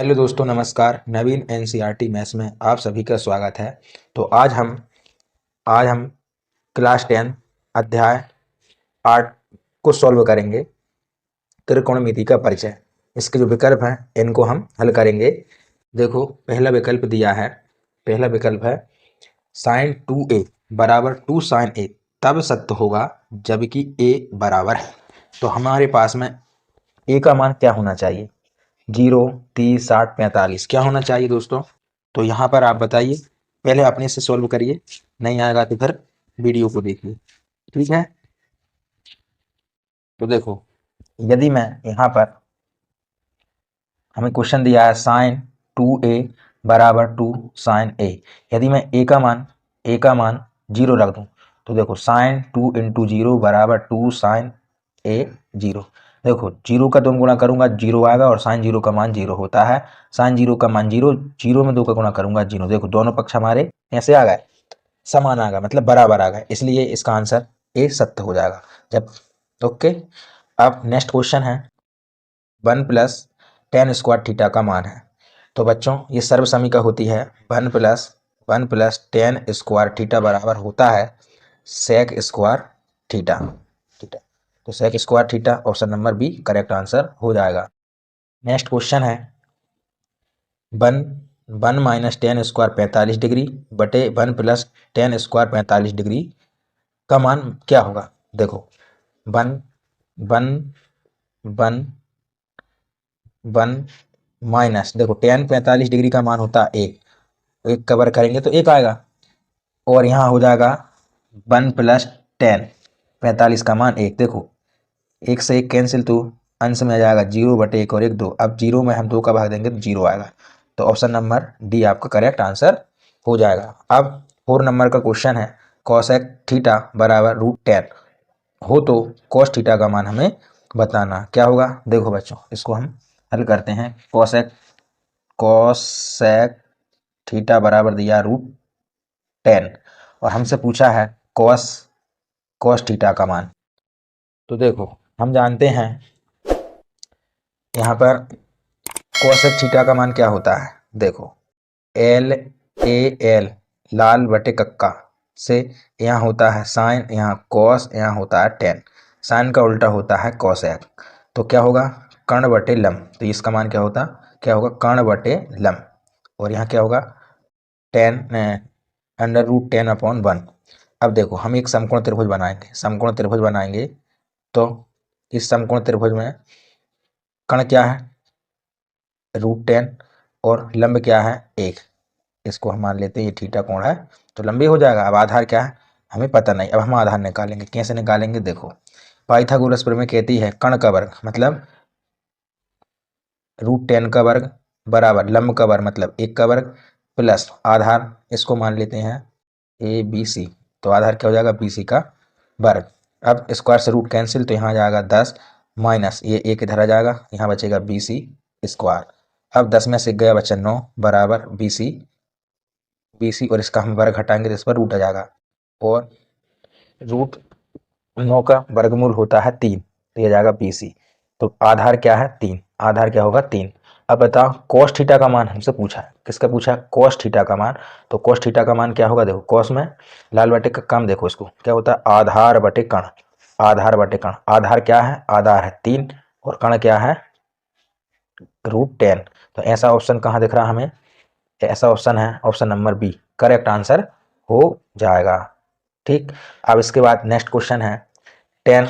Hello दोस्तों, नमस्कार। नवीन NCERT maths में आप सभी का स्वागत है। तो आज हम क्लास 10 अध्याय 8 को सॉल्व करेंगे। त्रिकोणमिति का परिचय। इसके जो विकल्प हैं इनको हम हल करेंगे। देखो, पहला विकल्प दिया है। पहला विकल्प है साइन 2a बराबर 2 साइन a तब सत्य होगा जबकि a बराबर है। तो हमारे पास में a का मान क्या होना चाहिए? 0, 30, 60, 45 क्या होना चाहिए दोस्तों? तो यहाँ पर आप बताइए, पहले अपने से सॉल्व करिए, नहीं आएगा तो फिर वीडियो को देखिए। ठीक है, तो देखो, यदि मैं यहाँ पर हमें क्वेश्चन दिया है साइन 2a बराबर 2 साइन a। यदि मैं a का मान 0 रख दूं तो देखो साइन 2 इंटू 0 बराबर 2 साइन a 0। देखो, 0 का 2 गुणा करूंगा 0 आएगा और साइन 0 का मान 0 होता है। साइन 0 का मान 0, 0 में 2 का गुणा करूंगा 0। देखो, दोनों पक्ष हमारे ऐसे आ गए, समान आ गए, मतलब बराबर आ गए, इसलिए इसका आंसर ए सत्य हो जाएगा जब। ओके, अब नेक्स्ट क्वेश्चन है 1 प्लस टेन स्क्वायर थीटा का मान है। तो बच्चों, ये सर्वसमीका होती है। 1 प्लस टेन स्क्वायर थीटा बराबर होता है सेक स्क्वायर थीटा। थीटा, तो sec square theta option number B correct answer हो जाएगा। नेक्स्ट क्वेश्चन है 1 माइनस टेन स्क्वायर 45 डिग्री बटे 1 प्लस टेन स्क्वायर 45 डिग्री का मान क्या होगा? देखो, 1 1 1 1 माइनस, देखो टेन 45 डिग्री का मान होता है एक, एक कवर करेंगे तो एक आएगा, और यहाँ हो जाएगा 1 प्लस टेन 45 का मान एक। देखो, एक से एक कैंसिल, तो अंश में आ जाएगा 0 बटे 1 और 1 2। अब 0 में हम 2 का भाग देंगे तो 0 आएगा। तो ऑप्शन नंबर डी आपका करेक्ट आंसर हो जाएगा। अब 4 नंबर का क्वेश्चन है कॉसेक थीटा बराबर √10 हो तो कॉस थीटा का मान हमें बताना क्या होगा। देखो बच्चों, इसको हम हल करते हैं। कॉसेक थीटा बराबर दिया √10 और हमसे पूछा है कॉस कॉस थीटा का मान। तो देखो, हम जानते हैं यहाँ पर कॉसेक थीटा का मान क्या होता है। देखो, LAL लाल बटे कक्का से यहाँ होता है साइन, यहाँ कॉस, यहाँ होता है टेन। साइन का उल्टा होता है कॉसेक, तो क्या होगा कर्ण बटे लम। तो इसका मान क्या होगा कर्ण बटे लम। और यहाँ क्या होगा टेन √10/1। अब देखो, हम एक समकोण त्रिभुज बनाएंगे। तो इस समकोण त्रिभुज में कर्ण क्या है √10 और लंब क्या है 1। इसको हम मान लेते हैं ये थीटा कोण है, तो लंबी हो जाएगा। अब आधार क्या है हमें पता नहीं, अब हम आधार निकालेंगे। कैसे निकालेंगे? देखो, पाइथागोरस प्रमेय कहती है कर्ण का वर्ग मतलब √10 का वर्ग बराबर लंब का वर्ग मतलब 1 का वर्ग प्लस आधार, इसको मान लेते हैं ABC। तो आधार क्या हो जाएगा BC का वर्ग। अब स्क्वायर से रूट कैंसिल, तो यहाँ आ जाएगा 10 माइनस ये 1 इधर आ जाएगा, यहाँ बचेगा BC स्क्वायर। अब 10 में से गया बचा 9 बराबर BC और इसका हम वर्ग हटाएंगे तो इस पर रूट आ जाएगा, और √9 का वर्गमूल होता है 3, तो ये जाएगा BC। तो आधार क्या है 3, आधार क्या होगा 3। अब बताओ कॉस थीटा का मान हमसे पूछा है, किसका पूछा है कॉस थीटा का मान। तो कॉस थीटा का मान क्या होगा? देखो, कॉस में लाल बटे का काम, देखो इसको क्या होता है आधार बटे कर्ण। आधार बटे कर्ण, आधार क्या है आधार है 3 और कर्ण क्या है √10। तो ऐसा ऑप्शन कहाँ दिख रहा हमें? ऐसा ऑप्शन है option number B correct answer हो जाएगा। ठीक, अब इसके बाद नेक्स्ट क्वेश्चन है tan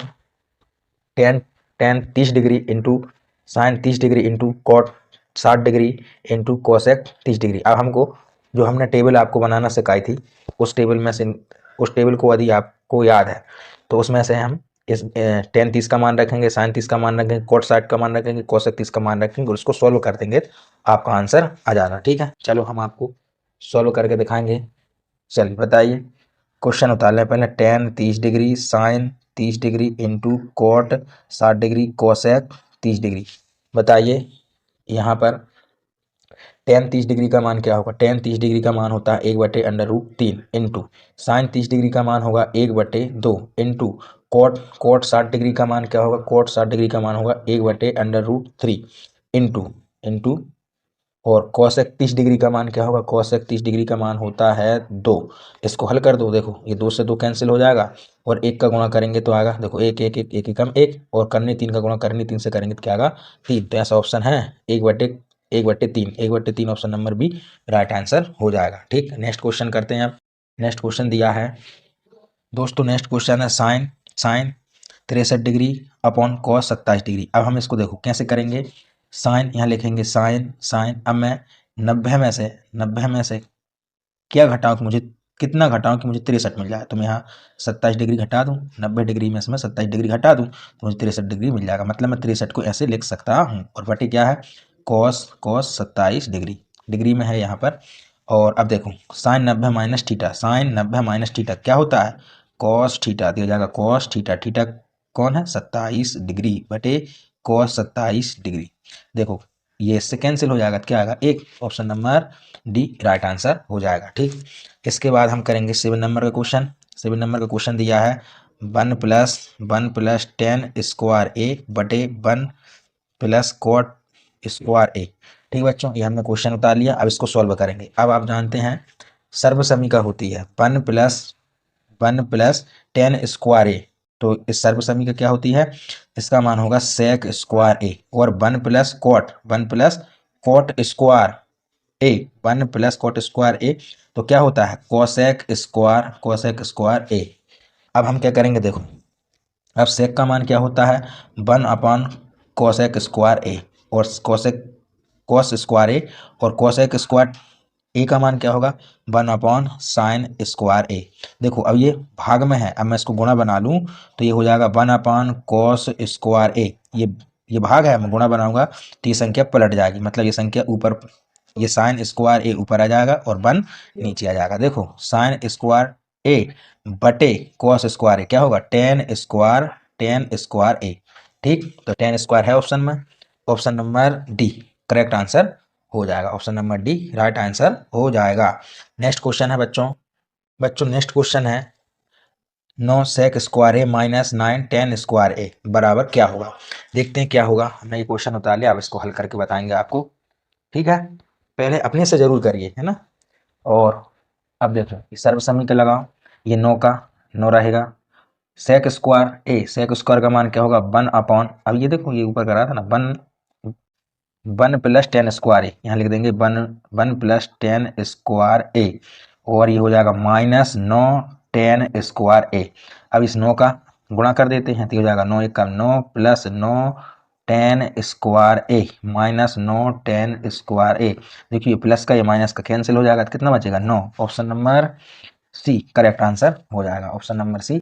tan tan 30 degree into sine 30 degree into cot 60 degree into cosec 30 degree. अब हमको जो हमने टेबल आपको बनाना सिखाई थी, उस टेबल को यदि आपको याद है तो उसमें से हम इस टेन 30 का मान रखेंगे, साइन 30 का मान रखेंगे, कॉट 60 का मान रखेंगे, कोसेक 30 का मान रखेंगे और उसको सॉल्व कर देंगे, आपका आंसर आ जाना। ठीक है, चलो हम आपको सॉल्व करके दिखाएंगे। चलिए बताइए, क्वेश्चन उतार लें पहले। Tan 30 degree sine 30 degree into cot 60 degree cosec 30 degree. बताइए यहाँ पर टेन 30 डिग्री का मान क्या होगा? टेन 30 डिग्री का मान होता है 1/√3 इंटू साइन 30 डिग्री का मान होगा 1/2 इंटू कॉट 60 डिग्री का मान क्या होगा? कॉट 60 डिग्री का मान होगा 1/√3 इंटू इंटू और cosec 30 डिग्री का मान क्या होगा, cosec 30 डिग्री का मान होता है 2। इसको हल कर दो, देखो ये 2 से 2 कैंसिल हो जाएगा और 1 का गुणा करेंगे तो आएगा, देखो 1 1 1 1 एकम 1 और करने 3 का गुणा करने 3 से करेंगे तो क्या आएगा 3। तो ऐसा ऑप्शन है 1/3 option number B right answer हो जाएगा। ठीक, नेक्स्ट क्वेश्चन करते हैं। अब नेक्स्ट क्वेश्चन दिया है दोस्तों, नेक्स्ट क्वेश्चन है sine sine 63 degree upon cos 27 degree. अब हम इसको देखो कैसे करेंगे, साइन यहाँ लिखेंगे साइन साइन, अब मैं 90 में से क्या घटाऊं कि मुझे कितना घटाऊं कि मुझे 63 मिल जाए, तो मैं यहाँ 27 डिग्री घटा दूं, 90 डिग्री में से मैं 27 डिग्री घटा दूं तो मुझे 63 डिग्री मिल जाएगा। मतलब मैं 63 को ऐसे लिख सकता हूँ और बटे क्या है कॉस कॉस 27 डिग्री डिग्री में है यहाँ पर। और अब देखो sine 90 minus theta, sine 90 minus theta क्या होता है कॉस थीटा, दिया जाएगा कॉस थीटा, थीटा कौन है 27 डिग्री बटे कॉस 27 डिग्री। देखो ये इससे कैंसिल हो जाएगा, क्या आएगा एक, option number D right answer हो जाएगा। ठीक, इसके बाद हम करेंगे 7 नंबर का क्वेश्चन। 7 नंबर का क्वेश्चन दिया है 1 + 10 स्क्वायर ए बटे 1 + कॉट स्क्वायर ए। ठीक बच्चों, ये हमने क्वेश्चन उतार लिया, अब इसको सॉल्व करेंगे। अब आप जानते हैं सर्वसमीका होती है 1 + 10 स्क्वायर ए, तो इस सर्वसमीका क्या होती है, इसका मान होगा सेक स्क्वायर ए और 1 + कॉट स्क्वायर ए, 1 + कॉट स्क्वायर ए तो क्या होता है कोसेक स्क्वायर ए। अब हम क्या करेंगे देखो, अब सेक का मान क्या होता है 1/कोसेक स्क्वायर ए और कॉस स्क्वायर ए और कोसेक स्क्वायर ए का मान क्या होगा 1/साइन स्क्वायर ए। देखो अब ये भाग में है, अब मैं इसको गुणा बना लूँ तो ये हो जाएगा 1/कॉस स्क्वायर ए। ये भाग है, मैं गुणा बनाऊंगा तो ये संख्या पलट जाएगी, मतलब ये संख्या ऊपर, ये साइन स्क्वायर ए ऊपर आ जाएगा और 1 नीचे आ जाएगा। देखो साइन स्क्वायर ए बटे कॉस स्क्वायर ए क्या होगा टेन स्क्वायर ए। ठीक, तो 10 स्क्वायर है ऑप्शन में, option number D correct answer हो जाएगा, option number D right answer हो जाएगा। नेक्स्ट क्वेश्चन है बच्चों, नेक्स्ट क्वेश्चन है 9 सेक स्क्वायर ए माइनस 9 10 स्क्वायर ए बराबर क्या होगा। देखते हैं क्या होगा, हमने ये क्वेश्चन उतार लिया, अब इसको हल करके बताएंगे आपको। ठीक है, पहले अपने से जरूर करिए है ना। और अब देखो सर्वसमीकरण लगाओ, ये 9 का 9 रहेगा, सेक स्क्वायर का मान क्या होगा 1/, अब ये देखो ये ऊपर करा था ना 1 + 10 स्क्वायर ए, यहाँ लिख देंगे 1 + 10 स्क्वायर ए और ये हो जाएगा -9 10 स्क्वायर ए। अब इस 9 का गुणा कर देते हैं तो हो जाएगा 9 1 का 9 + 9 10 स्क्वायर ए -9 10 स्क्वायर ए। देखिए प्लस का ये माइनस का कैंसिल हो जाएगा तो कितना बचेगा 9, option number C correct answer हो जाएगा, ऑप्शन नंबर सी।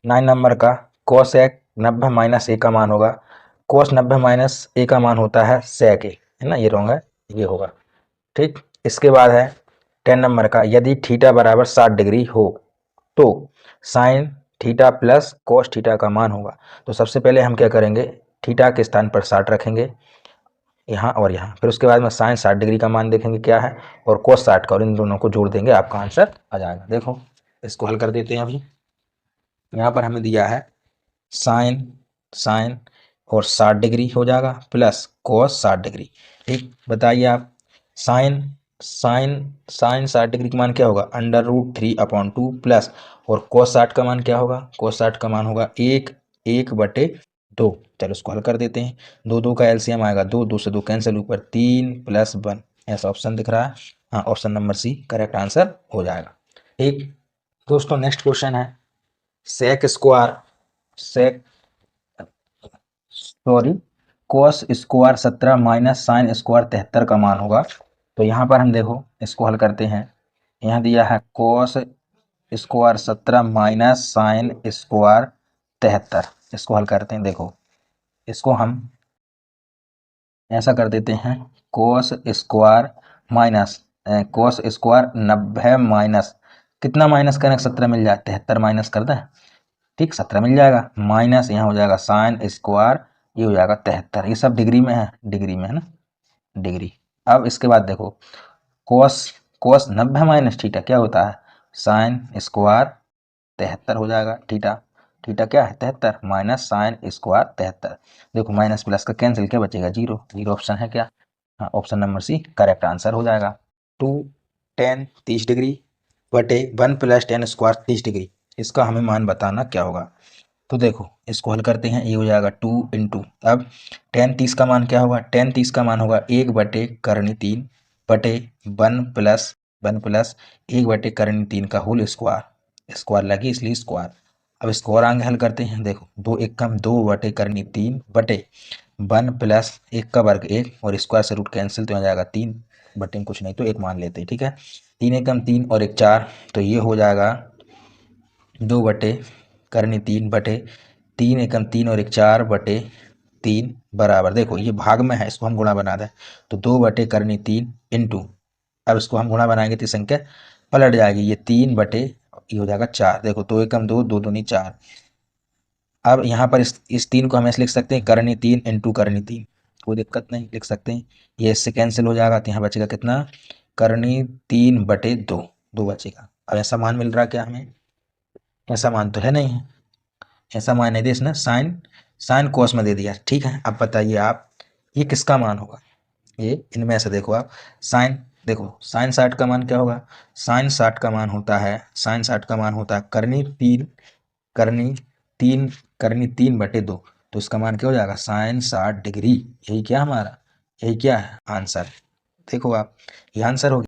9 नंबर का कोसेक 90 माइनस ए का मान होगा, कोस 90 माइनस ए का मान होता है सेक ए, है ना, ये रॉन्ग है, ये होगा। ठीक, इसके बाद है 10 नंबर का यदि थीटा बराबर 60 डिग्री हो तो sine theta plus cos theta का मान होगा। तो सबसे पहले हम क्या करेंगे, थीटा के स्थान पर 60 रखेंगे यहाँ और यहाँ, फिर उसके बाद में साइन 60 डिग्री का मान देखेंगे क्या है और कोस 60 का, और इन दोनों को जोड़ देंगे आपका आंसर आ जाएगा। देखो इसको हल कर देते हैं। अभी यहाँ पर हमें दिया है साइन साइन और 60 डिग्री हो जाएगा प्लस कोस 60 डिग्री। ठीक, बताइए आप साइन साइन साइन 60 डिग्री का मान क्या होगा √3/2 प्लस और कोस 60 का मान क्या होगा, कोस 60 का मान होगा 1/2। चलो उसको हल कर देते हैं, 2 2 का एलसीएम आएगा 2, 2 से 2 कैंसिल, ऊपर 3 + 1 ऐसा ऑप्शन दिख रहा है। हाँ, option number C correct answer हो जाएगा। ठीक दोस्तों, नेक्स्ट क्वेश्चन है sec square sec sorry cos square 17 minus sine square 73 का मान होगा। तो यहाँ पर हम देखो इसको हल करते हैं, यहाँ दिया है कोस स्क्वायर 17 माइनस साइन स्क्वायर 73, इसको हल करते हैं। देखो इसको हम ऐसा कर देते हैं cos square minus cos square 90 minus कितना माइनस करें 17 मिल जाए 73 माइनस कर दें, ठीक 17 मिल जाएगा, माइनस यहाँ हो जाएगा साइन स्क्वायर, ये हो जाएगा 73, ये सब डिग्री में है ना डिग्री। अब इसके बाद देखो कोस कोस 90 माइनस थीटा क्या होता है साइन स्क्वायर 73 हो जाएगा, थीटा थीटा क्या है 73 माइनस साइन स्क्वायर 73। देखो माइनस प्लस का कैंसिल क्या बचेगा 0, 0 ऑप्शन है क्या हाँ, option number C correct answer हो जाएगा। 2 10 30 डिग्री बटे 1 + 10 स्क्वायर 30 डिग्री, इसका हमें मान बताना क्या होगा। तो देखो इसको हल करते हैं, ये हो जाएगा 2 इंटू, अब 10 30 का मान क्या होगा, 10 30 का मान होगा 1 बटे करनी 3 बटे 1 प्लस 1 बटे करनी 3 का होल स्क्वायर, स्क्वायर लगी इसलिए स्क्वायर। अब स्क्वायर आगे हल करते हैं, देखो 2 1 कम 2 बटे करनी 3 बटे 1 प्लस 1 का वर्ग 1 और स्क्वायर से रूट कैंसिल, तो हो जाएगा 3 बटे में कुछ नहीं तो 1 मान लेते हैं, ठीक है। 3 1 कम 3 और 1 4, तो ये हो जाएगा 2 बटे करनी 3 बटे 3 एकम 3 और 1 4 बटे 3 बराबर, देखो ये भाग में है, इसको हम गुणा बना दें तो 2 बटे करनी 3 इंटू, अब इसको हम गुणा बनाएंगे तो संख्या पलट जाएगी, ये 3 बटे ये हो जाएगा 4, देखो 2 एकम 2 2 दूनी 4। अब यहाँ पर इस 3 को हम ऐसे लिख सकते हैं करनी 3 इंटू करनी 3, कोई दिक्कत नहीं, लिख सकते हैं। ये इससे कैंसिल हो जाएगा तो यहाँ बचेगा कितना, करनी 3 बटे 2, 2 बचेगा। अब ऐसा मान मिल रहा क्या हमें, ऐसा मान तो है नहीं है, ऐसा मान नहीं दे इसने, साइन साइन कोस में दे दिया, ठीक है। अब बताइए आप ये किसका मान होगा, ये इनमें से देखो आप, साइन देखो साइन 60 का मान क्या होगा, साइन 60 का मान होता है, साइन 60 का मान होता है करनी तीन करनी 3 बटे 2, तो इसका मान क्या हो जाएगा साइन 60 डिग्री, यही क्या हमारा, यही क्या है आंसर। देखो आप ये आंसर हो गया।